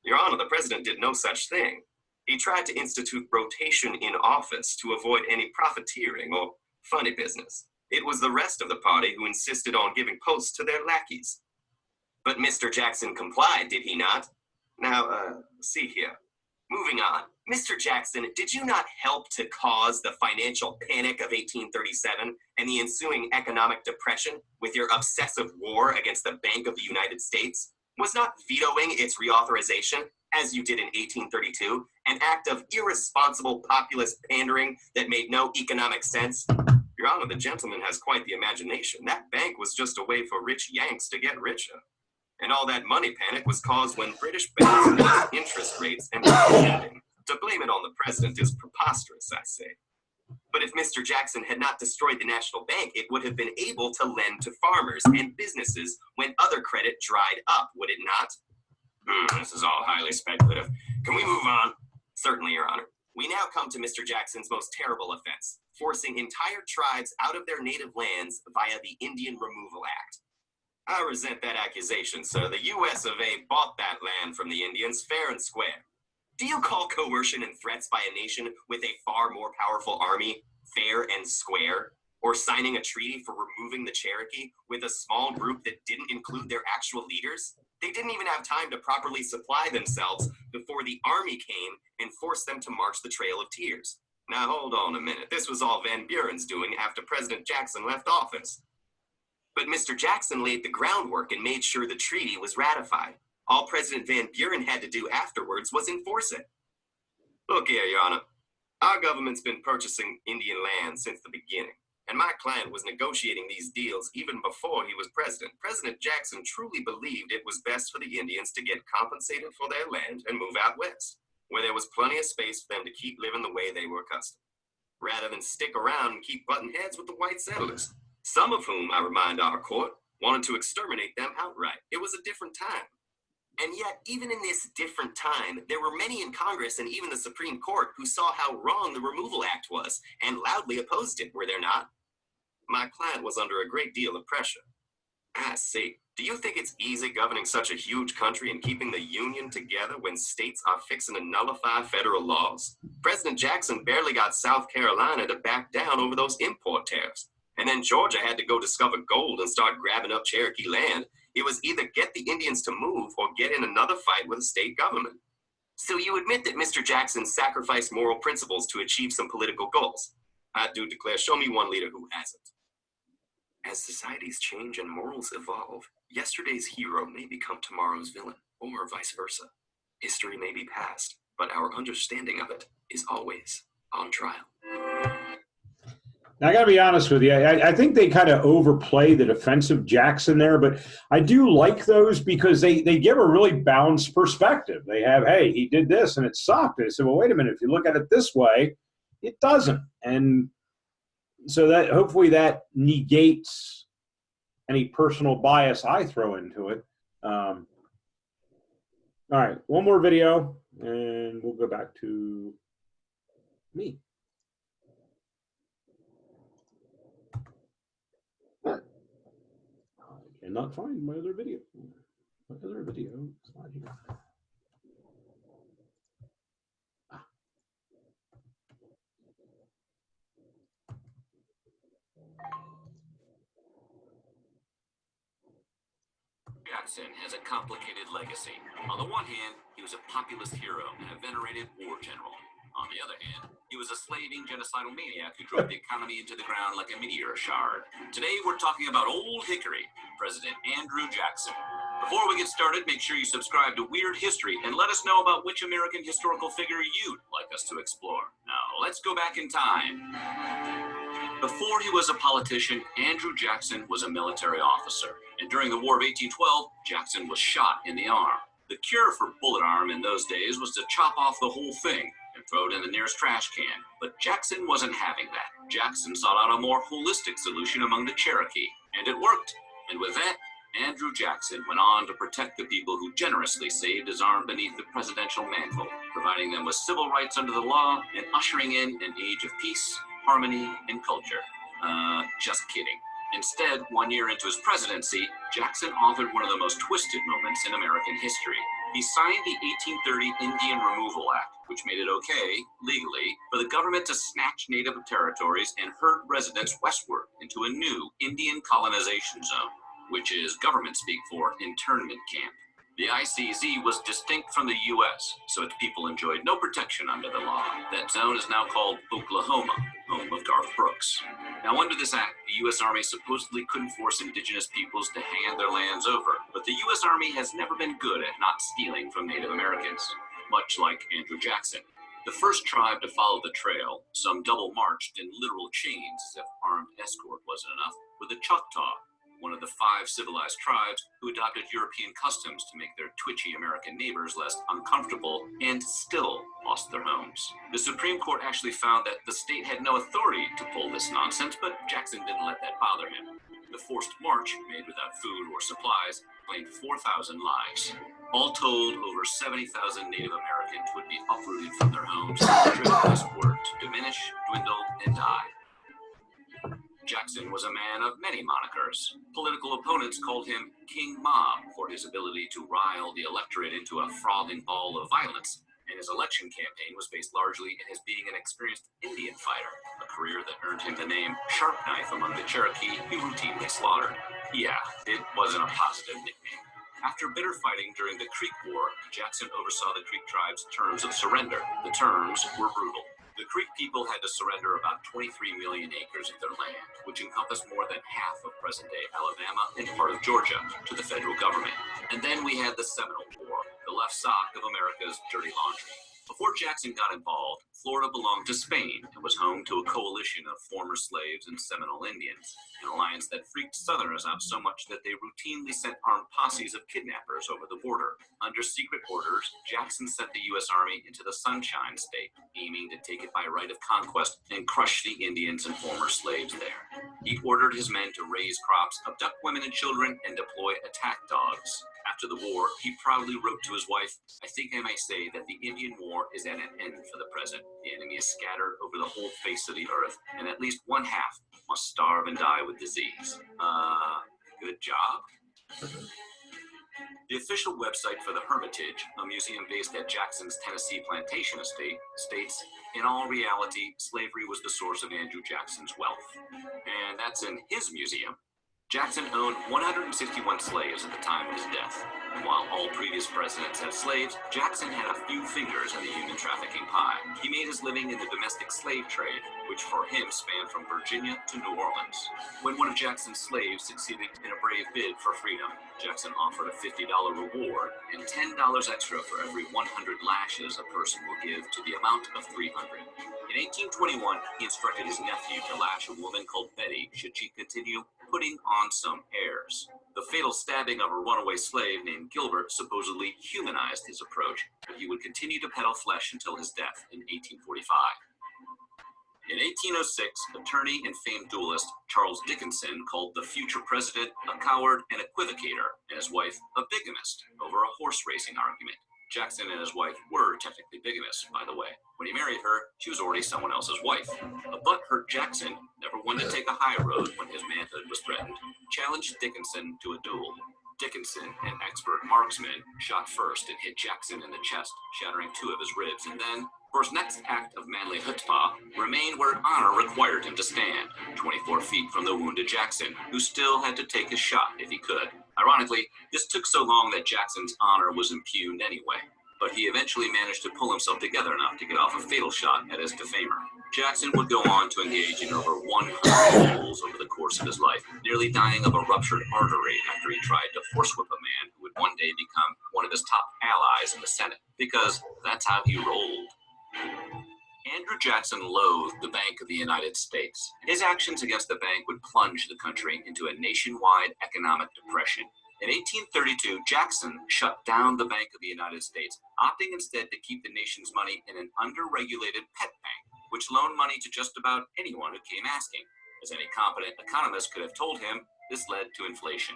Speaker 6: Your Honor, the president did no such thing. He tried to institute rotation in office to avoid any profiteering or funny business. It was the rest of the party who insisted on giving posts to their lackeys. But Mr. Jackson complied, did he not? Now, see here. Moving on. Mr. Jackson, did you not help to cause the financial panic of 1837 and the ensuing economic depression with your obsessive war against the Bank of the United States? Was not vetoing its reauthorization, as you did in 1832, an act of irresponsible populist pandering that made no economic sense? Your Honor, the gentleman has quite the imagination. That bank was just a way for rich Yanks to get richer. And all that money panic was caused when British banks raised interest rates and lending. To blame it on the president is preposterous, I say. But if Mr. Jackson had not destroyed the National Bank, it would have been able to lend to farmers and businesses when other credit dried up, would it not? This is all highly speculative. Can we move on? Certainly, Your Honor. We now come to Mr. Jackson's most terrible offense, forcing entire tribes out of their native lands via the Indian Removal Act. I resent that accusation, sir. The US of A bought that land from the Indians fair and square. Do you call coercion and threats by a nation with a far more powerful army fair and square? Or signing a treaty for removing the Cherokee with a small group that didn't include their actual leaders? They didn't even have time to properly supply themselves before the army came and forced them to march the Trail of Tears. Now hold on a minute. This was all Van Buren's doing after President Jackson left office. But Mr. Jackson laid the groundwork and made sure the treaty was ratified. All President Van Buren had to do afterwards was enforce it. Look here, Your Honor. Our government's been purchasing Indian land since the beginning, and my client was negotiating these deals even before he was president. President Jackson truly believed it was best for the Indians to get compensated for their land and move out west, where there was plenty of space for them to keep living the way they were accustomed, rather than stick around and keep butting heads with the white settlers, some of whom, I remind our court, wanted to exterminate them outright. It was a different time. And yet, even in this different time, there were many in Congress and even the Supreme Court who saw how wrong the Removal Act was and loudly opposed it, were there not? My client was under a great deal of pressure. I see. Do you think it's easy governing such a huge country and keeping the Union together when states are fixing to nullify federal laws? President Jackson barely got South Carolina to back down over those import tariffs. And then Georgia had to go discover gold and start grabbing up Cherokee land. It was either get the Indians to move or get in another fight with the state government. So you admit that Mr. Jackson sacrificed moral principles to achieve some political goals? I do declare, show me one leader who hasn't. As societies change and morals evolve, yesterday's hero may become tomorrow's villain, or vice versa. History may be past, but our understanding of it is always on trial.
Speaker 2: Now, I got to be honest with you. I think they kind of overplay the defense of Jackson there, but I do like those because they give a really balanced perspective. They have, hey, he did this and it sucked. And I said, well, wait a minute. If you look at it this way, it doesn't. And so that hopefully that negates any personal bias I throw into it. All right, one more video, and we'll go back to me. I cannot find my other video. My other video is not here.
Speaker 7: Jackson has a complicated legacy. On the one hand, he was a populist hero and a venerated war general. On the other hand, he was a slaving genocidal maniac who drove the economy into the ground like a meteor shard. Today, we're talking about Old Hickory, President Andrew Jackson. Before we get started, make sure you subscribe to Weird History and let us know about which American historical figure you'd like us to explore. Now, let's go back in time. Before he was a politician, Andrew Jackson was a military officer. And during the War of 1812, Jackson was shot in the arm. The cure for bullet arm in those days was to chop off the whole thing and throw it in the nearest trash can. But Jackson wasn't having that. Jackson sought out a more holistic solution among the Cherokee, and it worked. And with that, Andrew Jackson went on to protect the people who generously saved his arm beneath the presidential mantle, providing them with civil rights under the law and ushering in an age of peace, harmony, and culture. Just kidding. Instead, 1 year into his presidency, Jackson authored one of the most twisted moments in American history. He signed the 1830 Indian Removal Act, which made it okay, legally, for the government to snatch native territories and herd residents westward into a new Indian colonization zone, which is government speak for internment camp. The ICZ was distinct from the U.S., so its people enjoyed no protection under the law. That zone is now called Oklahoma, home of Garth Brooks. Now, under this act, the U.S. Army supposedly couldn't force indigenous peoples to hand their lands over, but the U.S. Army has never been good at not stealing from Native Americans, much like Andrew Jackson. The first tribe to follow the trail, some double-marched in literal chains as if armed escort wasn't enough, were the Choctaw, one of the 5 civilized tribes who adopted European customs to make their twitchy American neighbors less uncomfortable and still lost their homes. The Supreme Court actually found that the state had no authority to pull this nonsense, but Jackson didn't let that bother him. The forced march, made without food or supplies, claimed 4,000 lives. All told, over 70,000 Native Americans would be uprooted from their homes and driven westward to diminish, dwindle, and die. Jackson was a man of many monikers. Political opponents called him King Mob for his ability to rile the electorate into a frothing ball of violence, and his election campaign was based largely in his being an experienced Indian fighter, a career that earned him the name Sharp Knife among the Cherokee he routinely slaughtered. Yeah, it wasn't a positive nickname. After bitter fighting during the Creek War, Jackson oversaw the Creek tribe's terms of surrender. The terms were brutal. The Creek people had to surrender about 23 million acres of their land, which encompassed more than half of present-day Alabama and part of Georgia, to the federal government. And then we had the Seminole War, the left sock of America's dirty laundry. Before Jackson got involved, Florida belonged to Spain and was home to a coalition of former slaves and Seminole Indians, an alliance that freaked Southerners out so much that they routinely sent armed posses of kidnappers over the border. Under secret orders, Jackson sent the U.S. Army into the Sunshine State, aiming to take it by right of conquest and crush the Indians and former slaves there. He ordered his men to raise crops, abduct women and children, and deploy attack dogs. After the war, he proudly wrote to his wife, "I think I may say that the Indian War is at an end for the present. The enemy is scattered over the whole face of the earth, and at least one half must starve and die with disease." Good job. The official website for the Hermitage, a museum based at Jackson's Tennessee plantation estate, states, "In all reality, slavery was the source of Andrew Jackson's wealth." And that's in his museum. Jackson owned 161 slaves at the time of his death. And while all previous presidents had slaves, Jackson had a few fingers in the human trafficking pie. He made his living in the domestic slave trade, which for him spanned from Virginia to New Orleans. When one of Jackson's slaves succeeded in a brave bid for freedom, Jackson offered a $50 reward and $10 extra for every 100 lashes a person will give to the amount of 300. In 1821, he instructed his nephew to lash a woman called Betty should she continue putting on some airs. The fatal stabbing of a runaway slave named Gilbert supposedly humanized his approach, but he would continue to peddle flesh until his death in 1845. In 1806, attorney and famed duelist Charles Dickinson called the future president a coward and equivocator, and his wife a bigamist, over a horse racing argument. Jackson and his wife were technically bigamists, by the way. When he married her, she was already someone else's wife. A butthurt Jackson, never one to take a high road when his manhood was threatened, challenged Dickinson to a duel. Dickinson, an expert marksman, shot first and hit Jackson in the chest, shattering 2 of his ribs, and then, for his next act of manly chutzpah, remained where honor required him to stand, 24 feet from the wounded Jackson, who still had to take his shot if he could. Ironically, this took so long that Jackson's honor was impugned anyway, but he eventually managed to pull himself together enough to get off a fatal shot at his defamer. Jackson would go on to engage in over 100 duels over the course of his life, nearly dying of a ruptured artery after he tried to horsewhip a man who would one day become one of his top allies in the Senate, because that's how he rolled. Andrew Jackson loathed the Bank of the United States. His actions against the bank would plunge the country into a nationwide economic depression. In 1832, Jackson shut down the Bank of the United States, opting instead to keep the nation's money in an under-regulated pet bank, which loaned money to just about anyone who came asking. As any competent economist could have told him, this led to inflation.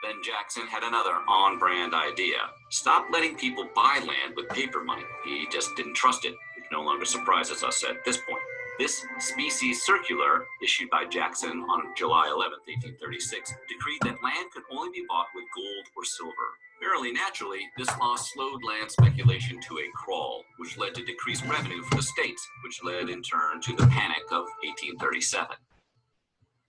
Speaker 7: Then Jackson had another on-brand idea. Stop letting people buy land with paper money. He just didn't trust it, which no longer surprises us at this point. This specie circular, issued by Jackson on July 11, 1836, decreed that land could only be bought with gold or silver. Fairly naturally, this law slowed land speculation to a crawl, which led to decreased revenue for the states, which led in turn to the Panic of 1837.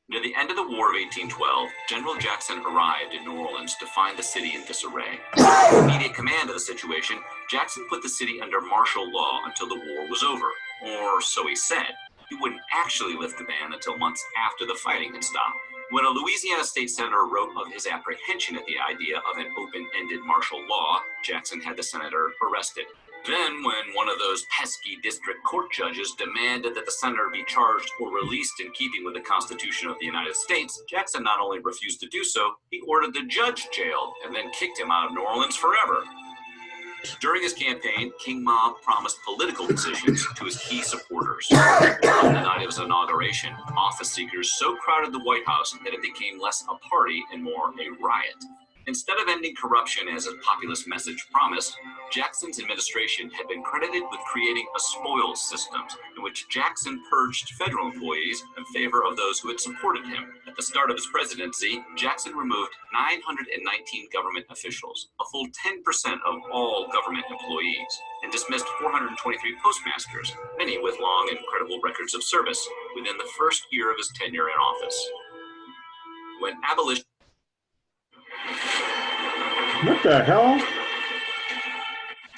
Speaker 7: Near the end of the War of 1812, General Jackson arrived in New Orleans to find the city in disarray. With immediate command of the situation, Jackson put the city under martial law until the war was over, or so he said. He wouldn't actually lift the ban until months after the fighting had stopped. When a Louisiana state senator wrote of his apprehension at the idea of an open-ended martial law, Jackson had the senator arrested. Then, when one of those pesky district court judges demanded that the senator be charged or released in keeping with the Constitution of the United States, Jackson not only refused to do so, he ordered the judge jailed and then kicked him out of New Orleans forever. During his campaign, King Ma promised political positions to his key supporters. On the night of his inauguration, office seekers so crowded the White House that it became less a party and more a riot. Instead of ending corruption as his populist message promised, Jackson's administration had been credited with creating a spoils system in which Jackson purged federal employees in favor of those who had supported him. At the start of his presidency, Jackson removed 919 government officials, a full 10% of all government employees, and dismissed 423 postmasters, many with long and credible records of service, within the first year of his tenure in office. When abolition
Speaker 2: What the hell?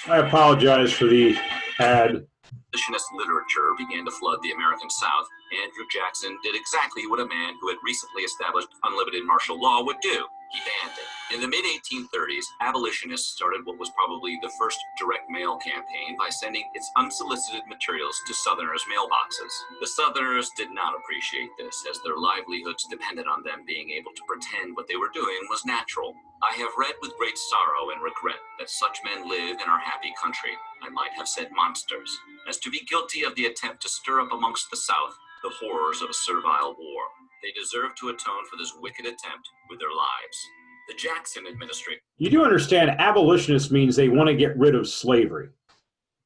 Speaker 2: I apologize for the ad.
Speaker 7: abolitionist literature began to flood the American South, Andrew Jackson did exactly what a man who had recently established unlimited martial law would do. He banned it. In the mid-1830s, abolitionists started what was probably the first direct mail campaign by sending its unsolicited materials to Southerners' mailboxes. The Southerners did not appreciate this, as their livelihoods depended on them being able to pretend what they were doing was natural. I have read with great sorrow and regret that such men live in our happy country. I might have said monsters, as to be guilty of the attempt to stir up amongst the South the horrors of a servile war. They deserve to atone for this wicked attempt with their lives. The Jackson administration.
Speaker 2: You do understand abolitionist means they want to get rid of slavery.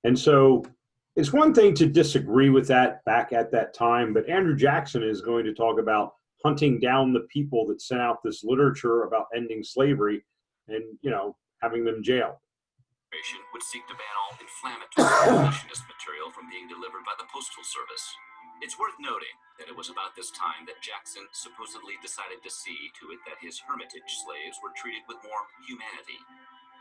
Speaker 2: And so it's one thing to disagree with that back at that time, but Andrew Jackson is going to talk about hunting down the people that sent out this literature about ending slavery and, you know, having them jailed.
Speaker 7: Would seek to ban all inflammatory abolitionist material from being delivered by the Postal Service. It's worth noting that it was about this time that Jackson supposedly decided to see to it that his Hermitage slaves were treated with more humanity.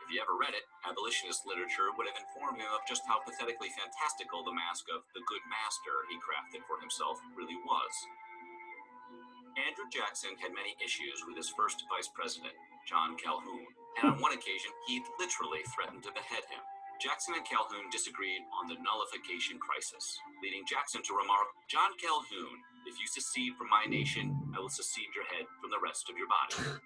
Speaker 7: If you ever read it, abolitionist literature would have informed him of just how pathetically fantastical the mask of the good master he crafted for himself really was. Andrew Jackson had many issues with his first vice president, John Calhoun, and on one occasion, he literally threatened to behead him. Jackson and Calhoun disagreed on the nullification crisis, leading Jackson to remark, "John Calhoun, if you secede from my nation, I will secede your head from the rest of your body."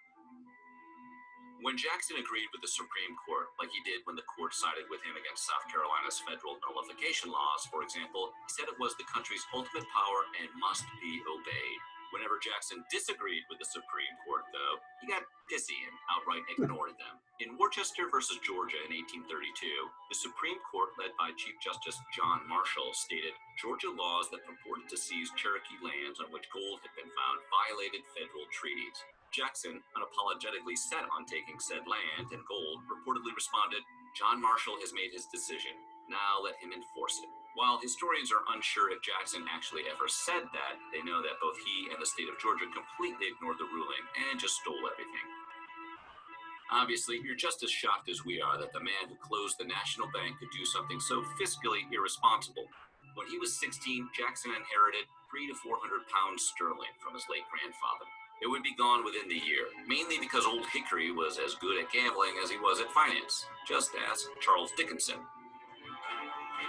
Speaker 7: When Jackson agreed with the Supreme Court, like he did when the court sided with him against South Carolina's federal nullification laws, for example, he said it was the country's ultimate power and must be obeyed. Whenever Jackson disagreed with the Supreme Court, though, he got pissy and outright ignored them. In Worcester versus Georgia in 1832, the Supreme Court, led by Chief Justice John Marshall, stated Georgia laws that purported to seize Cherokee lands on which gold had been found violated federal treaties. Jackson, unapologetically set on taking said land and gold, reportedly responded, "John Marshall has made his decision. Now let him enforce it." While historians are unsure if Jackson actually ever said that, they know that both he and the state of Georgia completely ignored the ruling and just stole everything. Obviously, you're just as shocked as we are that the man who closed the National Bank could do something so fiscally irresponsible. When he was 16, Jackson inherited 300 to 400 pounds sterling from his late grandfather. It would be gone within the year, mainly because Old Hickory was as good at gambling as he was at finance, just as Charles Dickinson.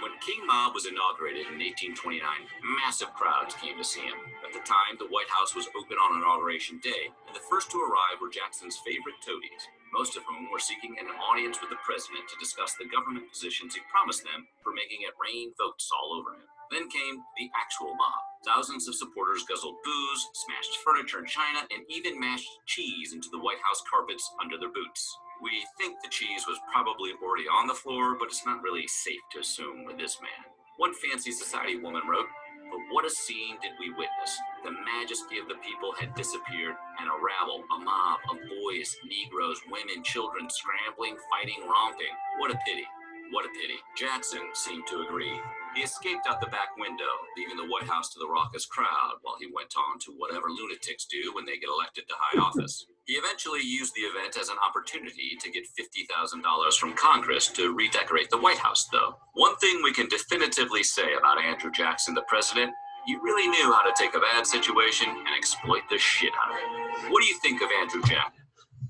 Speaker 7: When King Ma was inaugurated in 1829, massive crowds came to see him. At the time, the White House was open on Inauguration Day, and the first to arrive were Jackson's favorite toadies, most of whom were seeking an audience with the president to discuss the government positions he promised them for making it rain votes all over him. Then came the actual mob. Thousands of supporters guzzled booze, smashed furniture and china, and even mashed cheese into the White House carpets under their boots. We think the cheese was probably already on the floor, but it's not really safe to assume with this man. One fancy society woman wrote, "But what a scene did we witness. The majesty of the people had disappeared, and a rabble, a mob of boys, Negroes, women, children, scrambling, fighting, romping. What a pity. What a pity." Jackson seemed to agree. He escaped out the back window, leaving the White House to the raucous crowd while he went on to whatever lunatics do when they get elected to high office. He eventually used the event as an opportunity to get $50,000 from Congress to redecorate the White House, though. One thing we can definitively say about Andrew Jackson, the president, he really knew how to take a bad situation and exploit the shit out of it. What do you think of Andrew Jackson?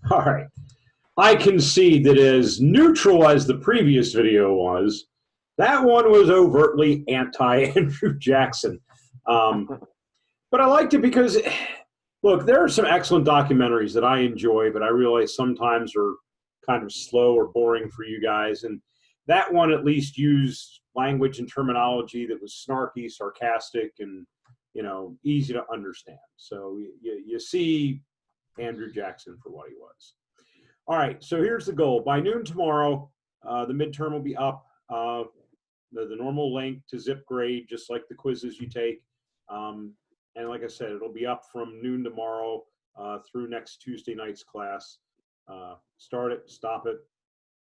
Speaker 2: All right. I concede that as neutral as the previous video was, that one was overtly anti-Andrew Jackson. But I liked it because, look, there are some excellent documentaries that I enjoy, but I realize sometimes are kind of slow or boring for you guys. And that one at least used language and terminology that was snarky, sarcastic, and easy to understand. So you see Andrew Jackson for what he was. All right, so here's the goal. By noon tomorrow, the midterm will be up. The normal link to zip grade, just like the quizzes you take. And like I said, it'll be up from noon tomorrow through next Tuesday night's class. Start it, stop it,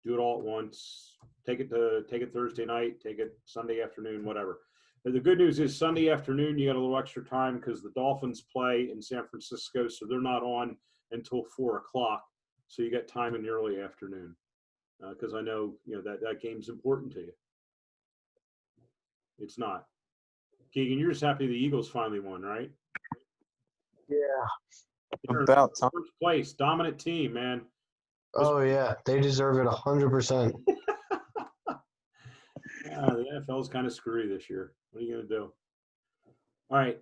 Speaker 2: do it all at once. Take it Thursday night, take it Sunday afternoon, whatever. But the good news is Sunday afternoon, you got a little extra time because the Dolphins play in San Francisco, so they're not on until 4 o'clock. So you got time in the early afternoon because I know that game's important to you. It's not. Keegan, you're just happy the Eagles finally won, right?
Speaker 5: Yeah.
Speaker 2: They're
Speaker 5: About time.
Speaker 2: first place, dominant team, man.
Speaker 5: Oh yeah, they deserve it 100%.
Speaker 2: The NFL's kind of screwy this year. What are you gonna do? All right.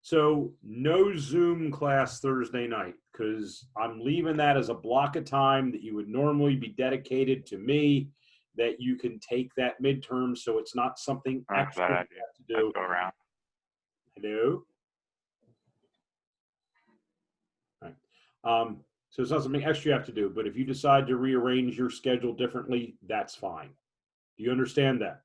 Speaker 2: So no Zoom class Thursday night because I'm leaving that as a block of time that you would normally be dedicated to me, that you can take that midterm, so it's not something extra you have to do.
Speaker 8: Go around.
Speaker 2: Hello. All right. So it's not something extra you have to do, but if you decide to rearrange your schedule differently, that's fine. Do you understand that?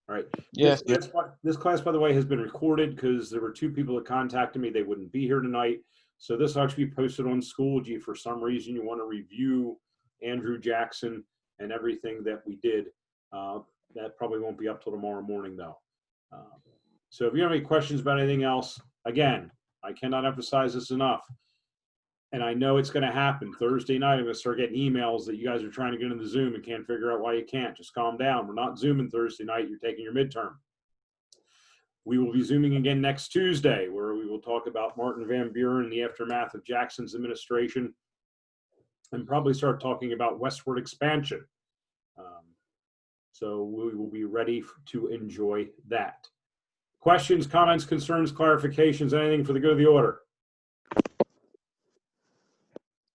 Speaker 2: All right.
Speaker 1: Yes.
Speaker 2: This class, by the way, has been recorded because there were 2 people that contacted me. They wouldn't be here tonight. So this will actually be posted on Schoology if for some reason you want to review Andrew Jackson and everything that we did. That probably won't be up till tomorrow morning, though. So if you have any questions about anything else, again, I cannot emphasize this enough. And I know it's going to happen. Thursday night, I'm going to start getting emails that you guys are trying to get into Zoom and can't figure out why you can't. Just calm down. We're not Zooming Thursday night. You're taking your midterm. We will be Zooming again next Tuesday, where we will talk about Martin Van Buren and the aftermath of Jackson's administration and probably start talking about westward expansion. So we will be ready to enjoy that. Questions, comments, concerns, clarifications, anything for the good of the order?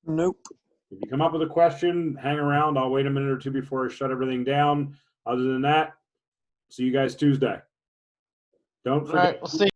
Speaker 5: Nope.
Speaker 2: If you come up with a question, hang around. I'll wait a minute or 2 before I shut everything down. Other than that, see you guys Tuesday. Don't forget.
Speaker 1: All right, we'll see.